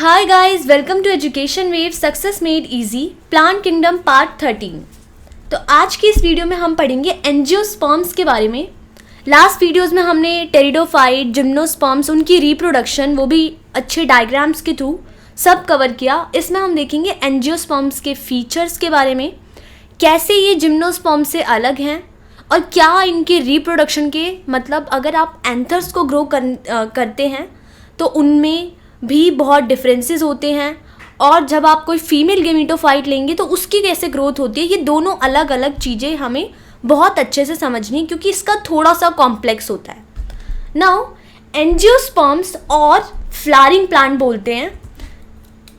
Hi guys, welcome to education wave success made easy plant kingdom part 13। तो आज की इस वीडियो में हम पढ़ेंगे एंजियोस्पर्म्स के बारे में। लास्ट वीडियोस में हमने टेरिडोफाइट, जिम्नोस्पर्म्स, उनकी रिप्रोडक्शन, वो भी अच्छे डायग्राम्स के थ्रू सब कवर किया। इसमें हम देखेंगे एंजियोस्पर्म्स के फीचर्स के बारे में, कैसे ये जिम्नोस्पर्म से अलग हैं और क्या इनके रिप्रोडक्शन के मतलब अगर आप एंथर्स को ग्रो करते हैं तो उनमें भी बहुत डिफरेंसेस होते हैं, और जब आप कोई फीमेल गेमेटोफाइट लेंगे तो उसकी कैसे ग्रोथ होती है। ये दोनों अलग अलग चीज़ें हमें बहुत अच्छे से समझनी, क्योंकि इसका थोड़ा सा कॉम्प्लेक्स होता है। नाउ एंजियोस्पर्म्स और फ्लावरिंग प्लांट बोलते हैं।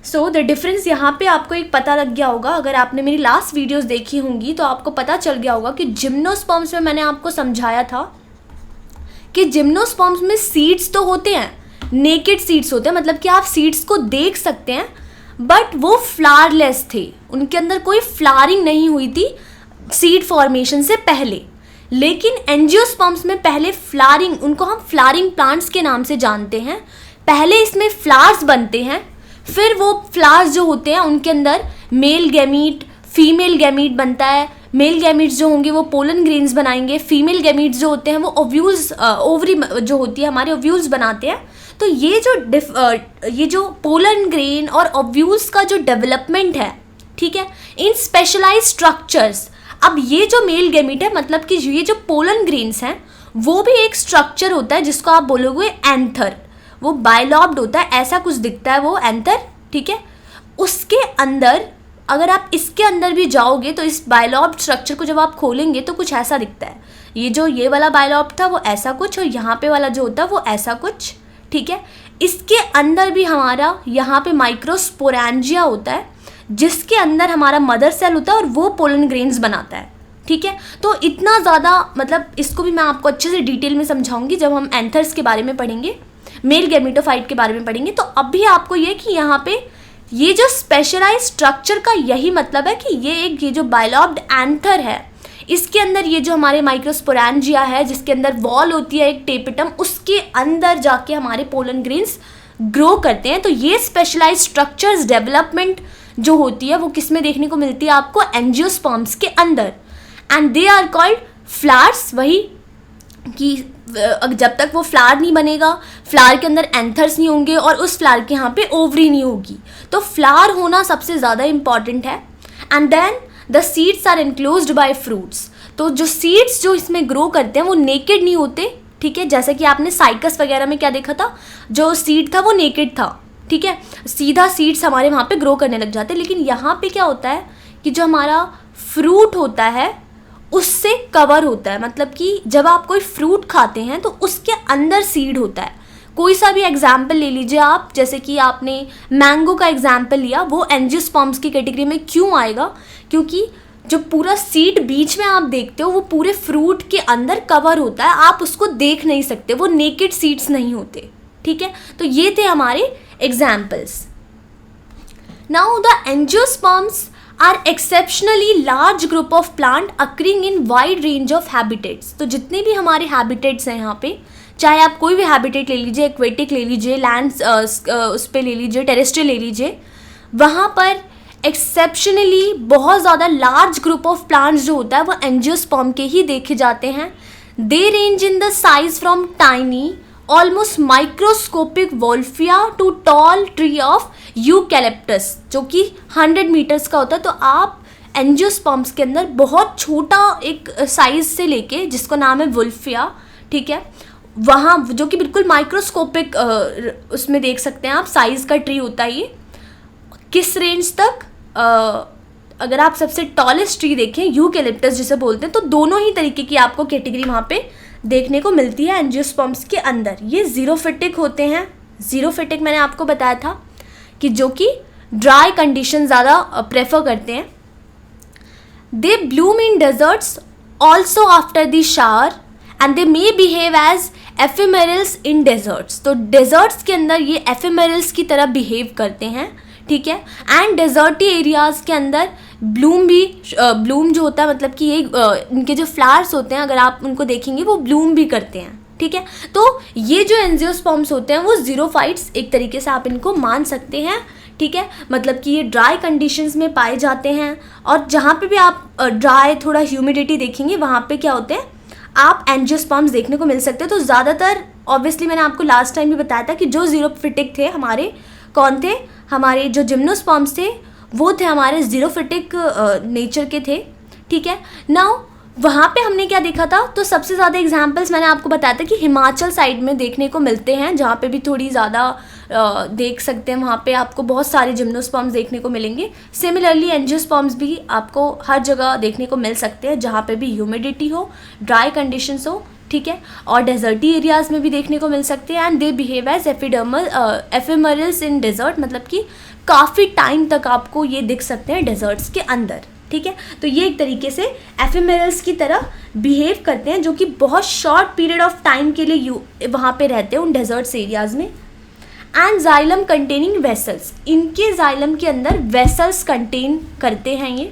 सो द डिफरेंस यहाँ पे आपको एक पता लग गया होगा। अगर आपने मेरी लास्ट वीडियोस देखी होंगी तो आपको पता चल गया होगा कि जिम्नोस्पर्म्स में मैंने आपको समझाया था कि जिम्नोस्पर्म्स में सीड्स तो होते हैं, नेकेड सीड्स होते हैं, मतलब कि आप सीड्स को देख सकते हैं, बट वो फ्लावरलेस थे, उनके अंदर कोई फ्लावरिंग नहीं हुई थी सीड फॉर्मेशन से पहले। लेकिन एंजियोस्पर्म्स में पहले फ्लावरिंग, उनको हम फ्लावरिंग प्लांट्स के नाम से जानते हैं। पहले इसमें फ्लावर्स बनते हैं, फिर वो फ्लावर्स जो होते हैं उनके अंदर मेल गैमीट, फीमेल गैमीट बनता है। मेल गैमीट्स जो होंगे वो पोलन ग्रेन्स बनाएंगे, फीमेल गैमीट्स जो होते हैं वो ओव्यूल्स, ओवरी जो होती है हमारे ओव्यूल्स बनाते हैं। तो ये जो पोलन ग्रेन और ओव्यूल्स का जो डेवलपमेंट है, ठीक है, इन स्पेशलाइज्ड स्ट्रक्चर्स। अब ये जो मेल गैमीट है, मतलब कि ये जो पोलन ग्रेन्स हैं वो भी एक स्ट्रक्चर होता है जिसको आप बोलोगे एंथर। वो बायलॉब्ड होता है, ऐसा कुछ दिखता है वो एंथर, ठीक है। उसके अंदर अगर आप इसके अंदर भी जाओगे तो इस बायलॉब्ड स्ट्रक्चर को जब आप खोलेंगे तो कुछ ऐसा दिखता है। ये वाला बायलॉब्ड था वो ऐसा कुछ, और यहाँ पे वाला जो होता है वो ऐसा कुछ, ठीक है। इसके अंदर भी हमारा यहाँ पे माइक्रोस्पोरेंजिया होता है, जिसके अंदर हमारा मदर सेल होता है और वो पोलन ग्रेन्स बनाता है, ठीक है। तो इतना ज़्यादा, मतलब इसको भी मैं आपको अच्छे से डिटेल में समझाऊंगी जब हम एंथर्स के बारे में पढ़ेंगे, मेल गैमेटोफाइट के बारे में पढ़ेंगे। तो अभी आपको ये कि यहाँ पे ये जो स्पेशलाइज्ड स्ट्रक्चर का यही मतलब है कि ये जो बायलॉब्ड एंथर है, इसके अंदर ये जो हमारे माइक्रोस्पोरेंजिया है, जिसके अंदर वॉल होती है एक टेपिटम, उसके अंदर जाके हमारे पोलन ग्रेन्स ग्रो करते हैं। तो ये स्पेशलाइज्ड स्ट्रक्चर्स डेवलपमेंट जो होती है वो किस में देखने को मिलती है आपको? एंजियोस्पर्म्स के अंदर। And they are called flowers. वही कि जब तक वो फ्लावर नहीं बनेगा, फ्लावर के अंदर एंथर्स नहीं होंगे और उस फ्लावर के यहाँ पे ओवरी नहीं होगी, तो फ्लावर होना सबसे ज़्यादा इम्पॉर्टेंट है। And then the seeds are enclosed by fruits. तो जो सीड्स जो इसमें ग्रो करते हैं वो नेकेड नहीं होते, ठीक है। जैसे कि आपने साइकस वगैरह में क्या देखा था, जो सीड था वो नेकेड था, ठीक है, सीधा सीड्स हमारे वहाँ पे ग्रो करने लग जाते हैं। लेकिन यहाँ पे क्या होता है कि जो हमारा फ्रूट होता है उससे कवर होता है, मतलब कि जब आप कोई फ्रूट खाते हैं तो उसके अंदर सीड होता है। कोई सा भी एग्जाम्पल ले लीजिए आप, जैसे कि आपने मैंगो का एग्जाम्पल लिया, वो एंजियोस्पर्म्स की कैटेगरी में क्यों आएगा? क्योंकि जो पूरा सीड बीच में आप देखते हो वो पूरे फ्रूट के अंदर कवर होता है, आप उसको देख नहीं सकते, वो नेकेड सीड्स नहीं होते, ठीक है। तो ये थे हमारे examples. Now the angiosperms are exceptionally large group of plant occurring in wide range of habitats. तो जितने भी हमारे हैबिटेट्स हैं यहाँ पे, चाहे आप कोई भी हैबिटेट ले लीजिए, एक्वेटिक ले लीजिए, लैंड उस पर ले लीजिए, टेरेस्ट्रियल ले लीजिए, वहाँ पर एक्सेप्शनली बहुत ज़्यादा लार्ज ग्रुप ऑफ प्लांट्स जो होता है वो एंजियोस्पर्म के ही देखे जाते हैं। They range in the size from tiny almost microscopic wolffia to tall tree of eucalyptus, जो कि 100 मीटर्स का होता है। तो आप एंजियोस्पर्म्स के अंदर बहुत छोटा एक साइज से लेके, जिसको नाम है वुल्फिया, ठीक है, वहाँ जो कि बिल्कुल माइक्रोस्कोपिक उसमें देख सकते हैं आप साइज़ का ट्री होता है ये। किस रेंज तक? अगर आप सबसे टॉलेस्ट ट्री देखें, यूकैलिप्टस जिसे बोलते हैं, तो दोनों ही तरीके की आपको कैटेगरी वहाँ पे देखने को मिलती है एंजियोस्पर्म्स के अंदर। ये जीरोफिटिक होते हैं। जीरोफिटिक मैंने आपको बताया था कि जो कि ड्राई कंडीशन ज़्यादा प्रेफर करते हैं। They bloom in deserts also after the shower and they may behave as ephemerals in deserts. तो डेजर्ट्स के अंदर ये एफेमेरल्स की तरह बिहेव करते हैं, ठीक है। एंड डेजर्टी एरियाज़ के अंदर ब्लूम जो होता है, मतलब कि ये इनके जो फ्लावर्स होते हैं अगर आप उनको देखेंगे वो ब्लूम भी करते हैं, ठीक है। तो ये जो एंजियोस्पर्म्स होते हैं वो ज़ीरोफाइट्स एक तरीके से आप इनको मान सकते हैं, ठीक है। मतलब कि ये ड्राई कंडीशंस में पाए जाते हैं, और जहाँ पे भी आप ड्राई थोड़ा ह्यूमिडिटी देखेंगे वहाँ पे क्या होते हैं, आप एंजियोस्पर्म्स देखने को मिल सकते हैं। तो ज़्यादातर ऑब्वियसली मैंने आपको लास्ट टाइम भी बताया था कि जो ज़ीरोफिटिक थे हमारे, कौन थे, हमारे जो जिम्नोस्पर्म्स थे वो थे हमारे ज़ीरोफिटिक नेचर के थे, ठीक है। नाउ वहाँ पे हमने क्या देखा था, तो सबसे ज़्यादा एग्जांपल्स मैंने आपको बताया था कि हिमाचल साइड में देखने को मिलते हैं, जहाँ पे भी थोड़ी ज़्यादा देख सकते हैं, वहाँ पे आपको बहुत सारे जिम्नोस्पर्म्स देखने को मिलेंगे। सिमिलरली एंजियोस्पर्म्स भी आपको हर जगह देखने को मिल सकते हैं जहाँ पे भी ह्यूमिडिटी हो, ड्राई कंडीशंस हो, ठीक है। और डेजर्टी एरियाज़ में भी देखने को मिल सकते हैं। And they behave as ephemerals in desert, मतलब कि काफ़ी टाइम तक आपको ये दिख सकते हैं डेजर्ट्स के अंदर, ठीक है। तो ये एक तरीके से एफिमेरल्स की तरह बिहेव करते हैं, जो कि बहुत शॉर्ट पीरियड ऑफ टाइम के लिए वहाँ पे रहते हैं उन डेजर्ट्स एरियाज़ में। एंड जाइलम कंटेनिंग वेसल्स, इनके जाइलम के अंदर वेसल्स कंटेन करते हैं ये।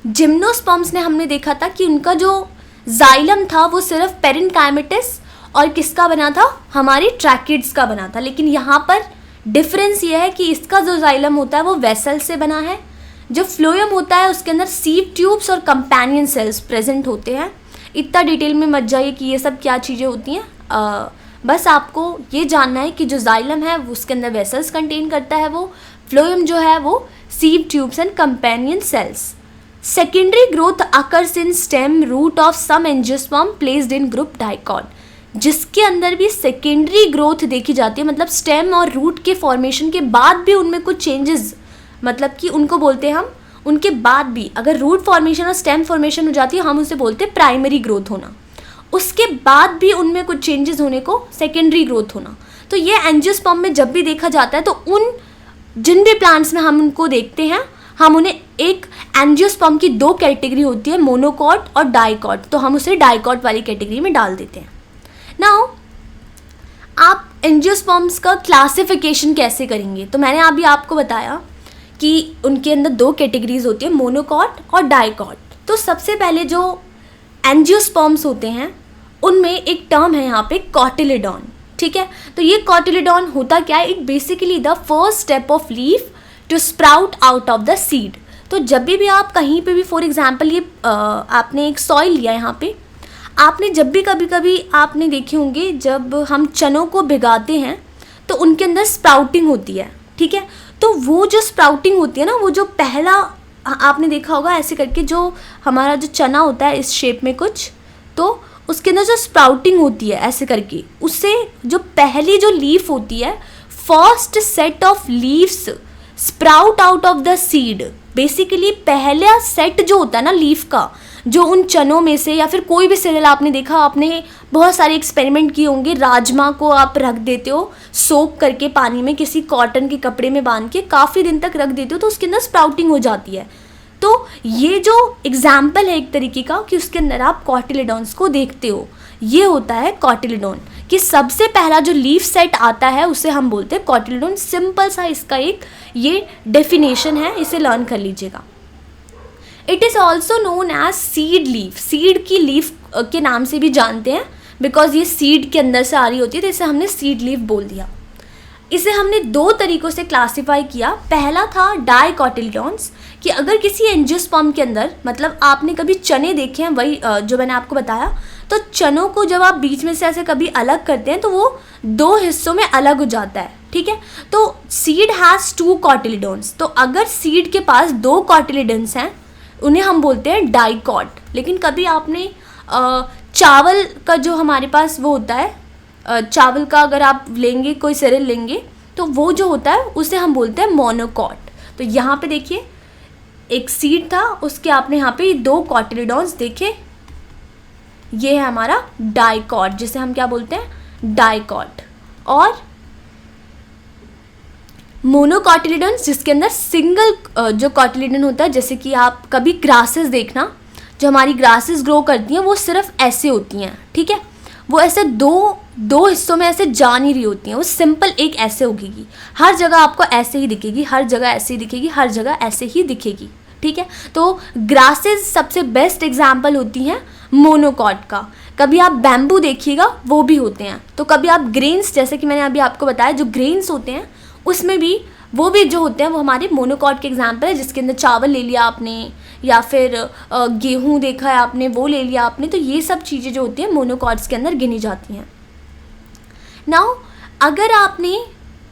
जिम्नोस्पर्म्स ने हमने देखा था कि उनका जो जाइलम था वो सिर्फ पेरेन्काइमेटिस और किसका बना था, हमारी ट्रैकिड्स का बना था। लेकिन यहाँ पर डिफरेंस ये है कि इसका जो जाइलम होता है वो वेसल से बना है, जो फ्लोएम होता है उसके अंदर सीव ट्यूब्स और कंपेनियन सेल्स प्रेजेंट होते हैं। इतना डिटेल में मत जाइए कि ये सब क्या चीज़ें होती हैं, बस आपको ये जानना है कि जो जाइलम है उसके अंदर वेसल्स कंटेन करता है, वो फ्लोएम जो है वो sieve tubes and companion cells. Secondary growth occurs in stem root of some angiosperm placed in group dicot, जिसके अंदर भी सेकेंडरी ग्रोथ देखी जाती है, मतलब स्टेम और रूट के फॉर्मेशन के बाद भी उनमें कुछ चेंजेस, मतलब कि उनको बोलते हैं हम, उनके बाद भी अगर रूट फॉर्मेशन और स्टेम फॉर्मेशन हो जाती है हम उसे बोलते हैं प्राइमरी ग्रोथ होना, उसके बाद भी उनमें कुछ चेंजेस होने को सेकेंडरी ग्रोथ होना। तो ये एंजियोस्पर्म में जब भी देखा जाता है तो उन जिन भी प्लांट्स में हम उनको देखते हैं, हम उन्हें एक एंजियोस्पर्म की दो कैटेगरी होती है, मोनोकॉट और डाइकॉट, तो हम उसे डाइकॉट वाली कैटेगरी में डाल देते हैं। नाउ आप एंजियोस्पर्म्स का क्लासिफिकेशन कैसे करेंगे, तो मैंने अभी आपको बताया कि उनके अंदर दो कैटेगरीज होती है, मोनोकॉट और डाइकॉट। तो सबसे पहले जो एंजियोस्पर्म्स होते हैं उनमें एक टर्म है यहाँ पे कॉटिलिडॉन, ठीक है। तो ये कॉटिलिडॉन होता क्या है, it basically the first step of leaf to sprout out of the seed. तो जब भी आप कहीं पे भी, फॉर एग्जांपल ये आपने एक सॉइल लिया, यहाँ पे आपने जब भी कभी आपने देखे होंगे जब हम चनों को भिगाते हैं तो उनके अंदर स्प्राउटिंग होती है, ठीक है। तो वो जो स्प्राउटिंग होती है ना, वो जो पहला आपने देखा होगा ऐसे करके, जो हमारा जो चना होता है इस शेप में कुछ, तो उसके अंदर जो स्प्राउटिंग होती है ऐसे करके, उससे जो पहली जो लीफ होती है, first set of leaves sprout out of the seed. Basically पहला सेट जो होता है ना लीफ का, जो उन चनों में से, या फिर कोई भी सीरियल आपने देखा, आपने बहुत सारे एक्सपेरिमेंट किए होंगे, राजमा को आप रख देते हो सोक करके पानी में, किसी कॉटन के कपड़े में बांध के काफ़ी दिन तक रख देते हो तो उसके अंदर स्प्राउटिंग हो जाती है। तो ये जो एग्जाम्पल है एक तरीके का कि उसके अंदर आप कॉटिलिडॉन्स को देखते हो, ये होता है कॉटिलिडॉन, कि सबसे पहला जो लीफ सेट आता है उसे हम बोलते हैं कॉटिलिडॉन। सिंपल सा इसका एक ये डेफिनेशन है, इसे लर्न कर लीजिएगा। It is also known as seed leaf, seed की लीफ के नाम से भी जानते हैं, बिकॉज ये सीड के अंदर से आ रही होती है, तो इसे हमने सीड लीफ बोल दिया। इसे हमने दो तरीक़ों से क्लासिफाई किया। पहला था डाइकॉटिलिडॉन्स, कि अगर किसी एंजियोस्पर्म के अंदर, मतलब आपने कभी चने देखे हैं, वही जो मैंने आपको बताया, तो चनों को जब आप बीच में से ऐसे कभी अलग करते हैं तो वो दो हिस्सों में अलग हो जाता है, ठीक है। तो सीड हैज़ टू कॉटिलिडॉन्स, तो अगर सीड के पास दो कॉटिलिडॉन्स हैं उन्हें हम बोलते हैं डाइकॉट। लेकिन कभी आपने चावल का जो हमारे पास वो होता है, चावल का अगर आप लेंगे, कोई सीरियल लेंगे, तो वो जो होता है उसे हम बोलते हैं मोनोकॉट। तो यहाँ पे देखिए एक सीड था, उसके आपने यहाँ पे दो कॉटिलिडॉन्स देखे, ये है हमारा डाइकॉट, जिसे हम क्या बोलते हैं, डाइकॉट। और मोनोकॉटिलिडॉन्स जिसके अंदर सिंगल जो कॉटिलिडॉन होता है, जैसे कि आप कभी ग्रासेस देखना, जो हमारी ग्रासेस ग्रो करती हैं वो सिर्फ ऐसे होती हैं, ठीक है। वो ऐसे दो हिस्सों में ऐसे जा नहीं रही होती हैं, वो सिंपल एक ऐसे उगेगी, हर जगह आपको ऐसे ही दिखेगी, हर जगह ऐसे ही दिखेगी, हर जगह ऐसे ही दिखेगी, ठीक है। तो ग्रासेस सबसे बेस्ट एग्जाम्पल होती हैं मोनोकॉट का। कभी आप बैम्बू देखिएगा वो भी होते हैं, तो कभी आप ग्रेन्स, जैसे कि मैंने अभी आपको बताया जो ग्रेन्स होते हैं उसमें भी वो भी जो होते हैं वो हमारे मोनोकॉट के एग्जाम्पल है, जिसके अंदर चावल ले लिया आपने या फिर गेहूँ देखा है आपने, वो ले लिया आपने, तो ये सब चीज़ें जो होती हैं मोनोकॉट्स के अंदर गिनी जाती हैं। नाउ अगर आपने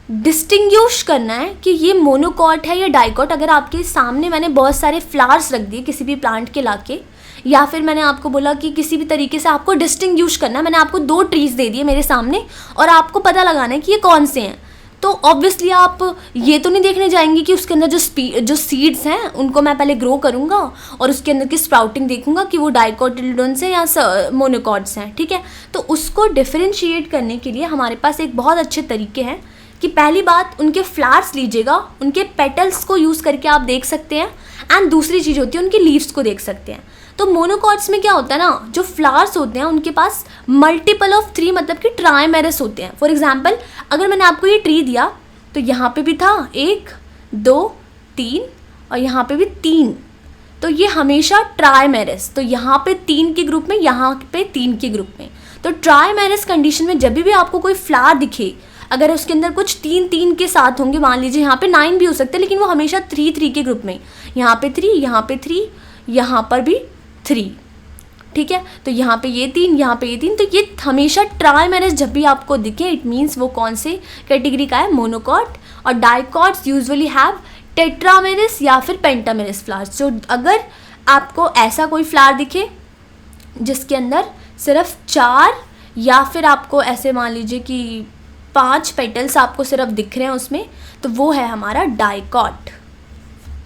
डिस्टिंग्विश करना है कि ये मोनोकॉट है या डाइकॉट, अगर आपके सामने मैंने बहुत सारे फ्लावर्स रख दिए किसी भी प्लांट के लाके, या फिर मैंने आपको बोला कि किसी भी तरीके से आपको डिस्टिंग्विश करना है, मैंने आपको 2 ट्रीज़ दे दिए मेरे सामने और आपको पता लगाना है कि ये कौन से हैं, तो ऑब्वियसली आप ये तो नहीं देखने जाएंगे कि उसके अंदर जो सीड्स हैं उनको मैं पहले ग्रो करूँगा और उसके अंदर की स्प्राउटिंग देखूंगा कि वो डाइकोटिलेडोन्स हैं या मोनोकॉट्स हैं, ठीक है। तो उसको डिफरेंशिएट करने के लिए हमारे पास एक बहुत अच्छे तरीके हैं कि पहली बात उनके फ्लावर्स लीजिएगा, उनके पेटल्स को यूज़ करके आप देख सकते हैं, एंड दूसरी चीज़ होती है उनकी लीव्स को देख सकते हैं। तो मोनोकॉट्स में क्या होता है ना, जो फ्लावर्स होते हैं उनके पास मल्टीपल ऑफ 3 मतलब कि ट्राइमेरस होते हैं। फॉर एग्जांपल अगर मैंने आपको ये ट्री दिया तो यहाँ पे भी था 1 2 3 और यहाँ पे भी 3, तो ये हमेशा ट्राइमेरस, तो यहाँ पे 3 के ग्रुप में, यहाँ पे 3 के ग्रुप में। तो ट्राइमेरस कंडीशन में जब भी आपको कोई फ्लावर दिखे, अगर उसके अंदर कुछ 3 के साथ होंगे, मान लीजिए यहाँ पे 9 भी हो सकते हैं, लेकिन वो हमेशा 3 के ग्रुप में, यहाँ पे 3, यहाँ पे 3, यहाँ पर भी 3, ठीक है। तो यहाँ पे ये 3, यहाँ पे ये 3, तो ये हमेशा ट्राइमेरस जब भी आपको दिखे इट मीन्स वो कौन से कैटेगरी का है, मोनोकॉट। और डाइकॉट्स यूजुअली हैव टेट्रामेरस या फिर पेंटामेरस फ्लावर्स। जो अगर आपको ऐसा कोई फ्लावर दिखे जिसके अंदर सिर्फ 4 या फिर आपको ऐसे मान लीजिए कि 5 पेटल्स आपको सिर्फ दिख रहे हैं उसमें, तो वो है हमारा डाइकॉट,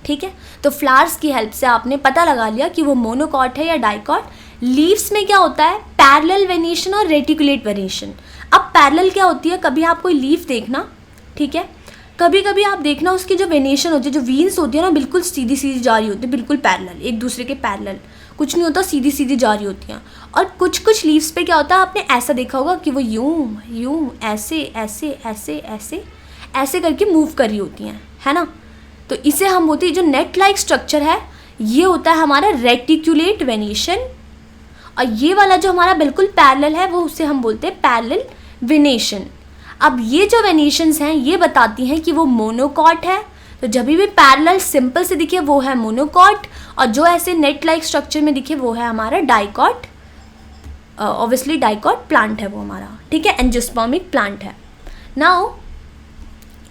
ठीक है। तो फ्लावर्स की हेल्प से आपने पता लगा लिया कि वो मोनोकॉट है या डाइकॉट। लीव्स में क्या होता है, पैरेलल वेनेशन और रेटिकुलेट वेनेशन। अब पैरेलल क्या होती है, कभी आप कोई लीफ देखना, ठीक है, कभी कभी आप देखना उसकी जो वेनेशन होती है, जो वीन्स होती है ना, बिल्कुल सीधी सीधी जा रही होती है, बिल्कुल पैरेलल, एक दूसरे के पैरेलल, कुछ नहीं होता, सीधी सीधी जा रही होती हैं। और कुछ कुछ लीव्स पे क्या होता है, आपने ऐसा देखा होगा कि वो यूं यूं ऐसे ऐसे ऐसे ऐसे ऐसे करके मूव कर रही होती हैं, है ना। तो इसे हम बोलते हैं, जो नेट लाइक स्ट्रक्चर है ये होता है हमारा रेटिकुलेट वेनेशन, और ये वाला जो हमारा बिल्कुल पैरेलल है वो उसे हम बोलते हैं पैरेलल वेनेशन। अब ये जो वेनेशंस हैं ये बताती हैं कि वो मोनोकॉट है, तो जब भी पैरेलल सिंपल से दिखे वो है मोनोकॉट, और जो ऐसे नेट लाइक स्ट्रक्चर में दिखे वो है हमारा डाइकॉट। ऑब्वियसली डाइकॉट प्लांट है वो हमारा, ठीक है, एंजियोस्पर्मिक प्लांट है। नाउ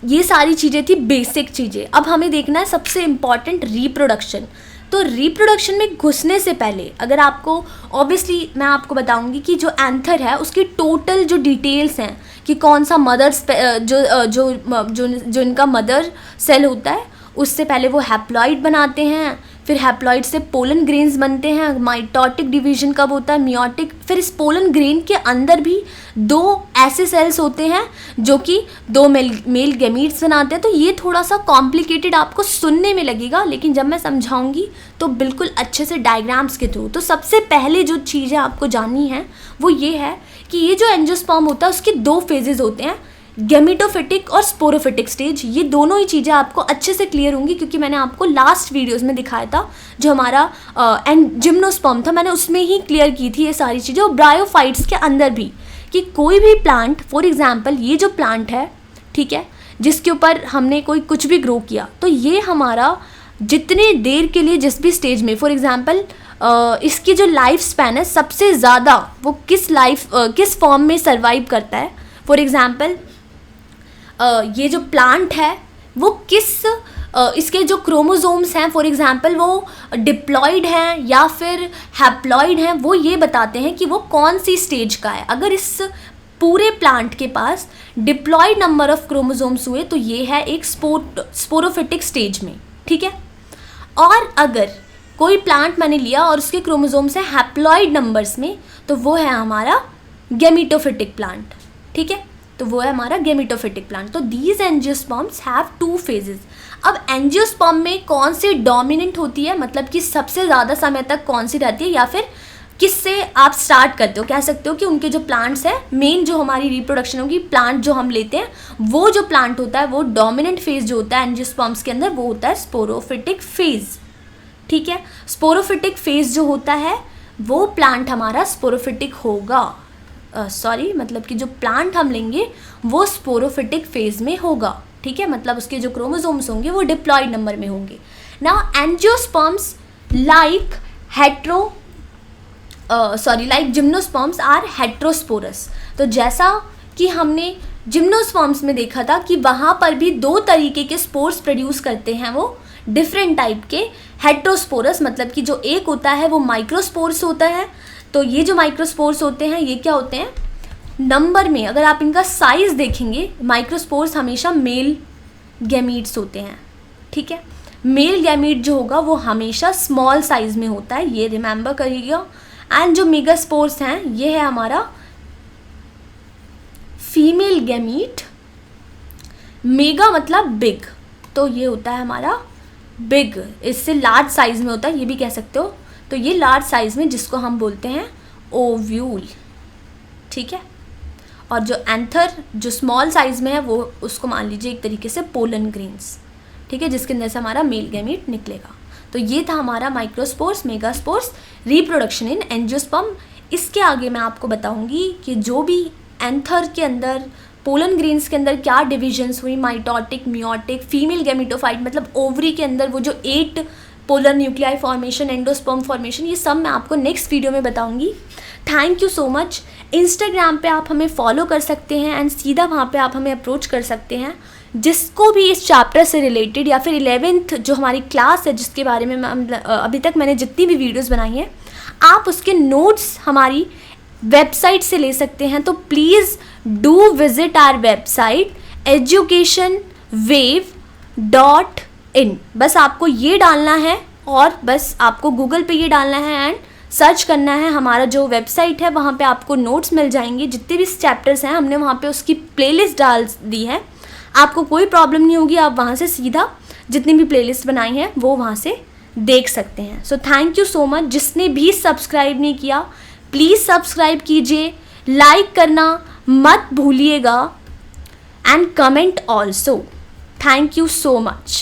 ये सारी चीज़ें थी बेसिक चीज़ें। अब हमें देखना है सबसे इम्पॉर्टेंट रिप्रोडक्शन। तो रिप्रोडक्शन में घुसने से पहले अगर आपको, ऑब्वियसली मैं आपको बताऊंगी कि जो एंथर है उसकी टोटल जो डिटेल्स हैं कि कौन सा मदर जो इनका मदर सेल होता है, उससे पहले वो हैप्लॉइड बनाते हैं, फिर हैप्लॉइड से पोलन ग्रेन्स बनते हैं, माइटोटिक डिवीजन कब होता है, मियोटिक, फिर इस पोलन ग्रेन के अंदर भी 2 ऐसे सेल्स होते हैं जो कि 2 मेल गैमीट्स बनाते हैं। तो ये थोड़ा सा कॉम्प्लिकेटेड आपको सुनने में लगेगा, लेकिन जब मैं समझाऊंगी तो बिल्कुल अच्छे से डायग्राम्स के थ्रू। तो सबसे पहले जो चीज़ें आपको जाननी है वो ये है कि ये जो एंजियोस्पर्म होता है उसके 2 फेजेस होते हैं, गैमेटोफिटिक और स्पोरोफिटिक स्टेज। ये दोनों ही चीज़ें आपको अच्छे से क्लियर होंगी क्योंकि मैंने आपको लास्ट वीडियोस में दिखाया था, जो हमारा जिम्नोस्पर्म था, मैंने उसमें ही क्लियर की थी ये सारी चीज़ें। और ब्रायोफाइट्स के अंदर भी कि कोई भी प्लांट, फॉर एग्जांपल ये जो प्लांट है, ठीक है, जिसके ऊपर हमने कोई कुछ भी ग्रो किया, तो ये हमारा जितने देर के लिए जिस भी स्टेज में, फॉर एग्जांपल इसकी जो लाइफ स्पैन है सबसे ज़्यादा वो किस फॉर्म में सर्वाइव करता है। फॉर एग्जांपल ये जो प्लांट है वो इसके जो क्रोमोसोम्स हैं, फॉर एग्जांपल वो डिप्लॉइड हैं या फिर हैप्लॉइड हैं, वो ये बताते हैं कि वो कौन सी स्टेज का है। अगर इस पूरे प्लांट के पास डिप्लॉइड नंबर ऑफ क्रोमोसोम्स हुए तो ये है एक स्पोरोफिटिक स्टेज में, ठीक है। और अगर कोई प्लांट मैंने लिया और उसके क्रोमोसोम्स हैं हैप्लॉइड नंबर्स में, तो वो है हमारा गैमेटोफिटिक प्लांट, ठीक है, तो वो है हमारा गैमेटोफिटिक प्लांट। तो दीज एंजियोस्पर्म्स हैव 2 फेजेस। अब एंजियोस्पर्म में कौन सी डोमिनेंट होती है, मतलब कि सबसे ज़्यादा समय तक कौन सी रहती है, या फिर किससे आप स्टार्ट करते हो, कह सकते हो कि उनके जो प्लांट्स हैं, मेन जो हमारी रिप्रोडक्शन होगी, प्लांट जो हम लेते हैं, वो जो प्लांट होता है वो डोमिनेंट फेज जो होता है एंजियोस्पर्म्स के अंदर वो होता है स्पोरोफिटिक फेज, ठीक है। स्पोरोफिटिक फेज जो होता है वो प्लांट हमारा स्पोरोफिटिक होगा। मतलब कि जो प्लांट हम लेंगे वो स्पोरोफिटिक फेज में होगा, ठीक है, मतलब उसके जो क्रोमोसोम्स होंगे वो डिप्लॉयड नंबर में होंगे। Now angiosperms like gymnosperms are heterosporous. तो जैसा कि हमने जिम्नोस्पर्म्स में देखा था कि वहाँ पर भी 2 तरीके के स्पोर्स प्रोड्यूस करते हैं, वो डिफरेंट टाइप के। हेट्रोस्पोरस मतलब कि जो एक होता है वो माइक्रोस्पोर्स होता है। तो ये जो माइक्रोस्पोर्स होते हैं ये क्या होते हैं, नंबर में अगर आप इनका साइज देखेंगे, माइक्रोस्पोर्स हमेशा मेल गैमीट्स होते हैं, ठीक है। मेल गैमीट जो होगा वो हमेशा स्मॉल साइज में होता है, ये रिमेंबर करिएगा। एंड जो मेगास्पोर्स हैं ये है हमारा फीमेल गैमीट। मेगा मतलब बिग, तो ये होता है हमारा बिग, इससे लार्ज साइज में होता है, ये भी कह सकते हो। तो ये लार्ज साइज में, जिसको हम बोलते हैं ओव्यूल, ठीक है। और जो एंथर जो स्मॉल साइज में है वो उसको मान लीजिए एक तरीके से पोलन ग्रेन्स, ठीक है, जिसके अंदर से हमारा मेल गैमीट निकलेगा। तो ये था हमारा microspores, megaspores, reproduction in angiosperm. इसके आगे मैं आपको बताऊंगी कि जो भी एंथर के अंदर, पोलन ग्रेन्स के अंदर क्या डिविजन्स हुई, माइटोटिक, मियोटिक, फीमेल गैमेटोफाइट मतलब ओवरी के अंदर वो जो 8 polar nuclei formation, endosperm formation, ये सब मैं आपको नेक्स्ट वीडियो में बताऊंगी। Thank you so much. Instagram पे आप हमें फॉलो कर सकते हैं एंड सीधा वहाँ पे आप हमें अप्रोच कर सकते हैं। जिसको भी इस चैप्टर से रिलेटेड या फिर 11th जो हमारी क्लास है जिसके बारे में अभी तक मैंने जितनी भी वीडियोस बनाई हैं, आप उसके नोट्स हमारी वेबसाइट से ले सकते हैं। तो please do visit our website educationwave.in। बस आपको ये डालना है और बस आपको गूगल पे ये डालना है एंड सर्च करना है। हमारा जो वेबसाइट है वहाँ पे आपको नोट्स मिल जाएंगे, जितने भी चैप्टर्स हैं हमने वहाँ पे उसकी प्लेलिस्ट डाल दी है। आपको कोई प्रॉब्लम नहीं होगी, आप वहाँ से सीधा जितनी भी प्लेलिस्ट बनाई हैं वो वहाँ से देख सकते हैं। So thank you so much. जिसने भी सब्सक्राइब नहीं किया प्लीज़ सब्सक्राइब कीजिए, लाइक करना मत भूलिएगा and comment also. Thank you so much.